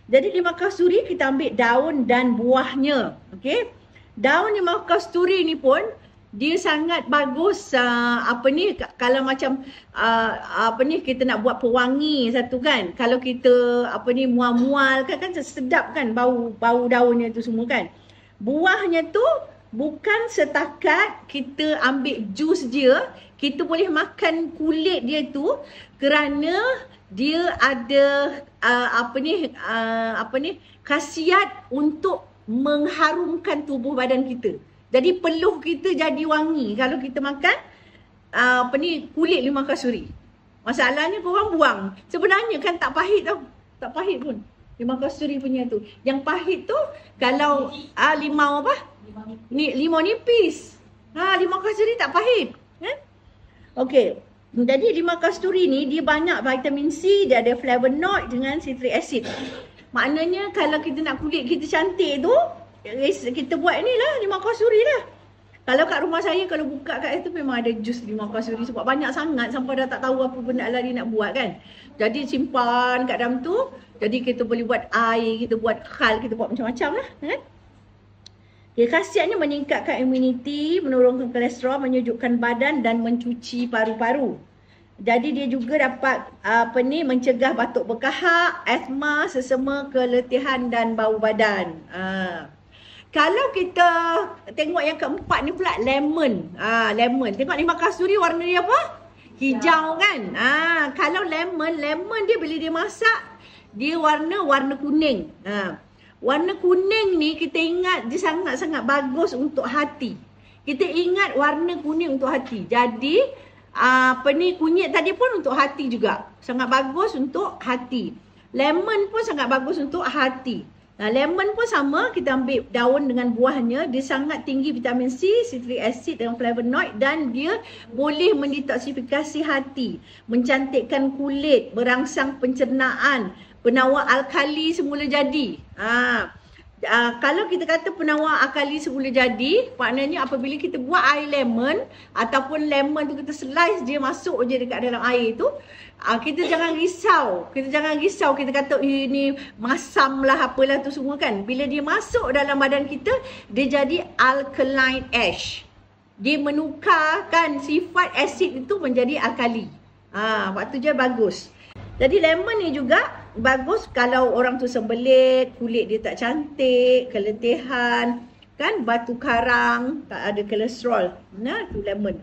Jadi limau kasturi kita ambil daun dan buahnya. Okey. Daun limau kasturi ni pun dia sangat bagus kalau macam kita nak buat pewangi satu kan. Kalau kita mual-mual kan sedap kan bau daunnya tu semua kan. Buahnya tu bukan setakat kita ambil jus dia, kita boleh makan kulit dia tu kerana dia ada khasiat untuk mengharumkan tubuh badan kita. Jadi peluh kita jadi wangi kalau kita makan kulit limau kasturi. Masalahnya korang buang. Sebenarnya kan tak pahit tau. Tak pahit pun. Limau kasturi punya tu. Yang pahit tu kalau limau apa? Limau nipis. Limau kasturi tak pahit. Okey. Jadi limau kasturi ni dia banyak vitamin C, dia ada flavonoid dengan citric acid. Maknanya kalau kita nak kulit kita cantik tu, kita buat ni lah limau kasturi lah. Kalau kat rumah saya kalau buka kat itu memang ada jus limau kasturi sebab banyak sangat sampai dah tak tahu apa benda lah dia nak buat kan. Jadi simpan kat dalam tu. Jadi kita boleh buat air, kita buat khal, kita buat macam-macam lah kan. Okay, khasiatnya meningkatkan imuniti, menurunkan kolesterol, menyejukkan badan dan mencuci paru-paru. Jadi dia juga dapat mencegah batuk berkahak, asma, sesama, keletihan dan bau badan. Kalau kita tengok yang keempat ni pula lemon. Lemon. Tengok limau kasturi warna dia apa? Hijau kan? Kalau lemon dia bila dia masak dia warna kuning. Warna kuning ni kita ingat dia sangat-sangat bagus untuk hati. Kita ingat warna kuning untuk hati. Jadi kunyit tadi pun untuk hati juga. Sangat bagus untuk hati. Lemon pun sangat bagus untuk hati. Lemon pun sama, kita ambil daun dengan buahnya. Dia sangat tinggi vitamin C, citric acid dan flavonoid dan dia boleh mendetoksifikasi hati, mencantikkan kulit, merangsang pencernaan, penawar alkali semula jadi. Kalau kita kata penawar alkali semula jadi, maknanya apabila kita buat air lemon ataupun lemon tu kita slice dia masuk je dekat dalam air tu, kita jangan risau. Kita kata ini masam lah apalah tu semua kan. Bila dia masuk dalam badan kita, dia jadi alkaline ash. Dia menukarkan sifat asid itu menjadi alkali. Waktu je bagus. Jadi lemon ni juga bagus kalau orang tu sembelit, kulit dia tak cantik, keletihan, kan, batu karang, tak ada kolesterol. Tu lemon.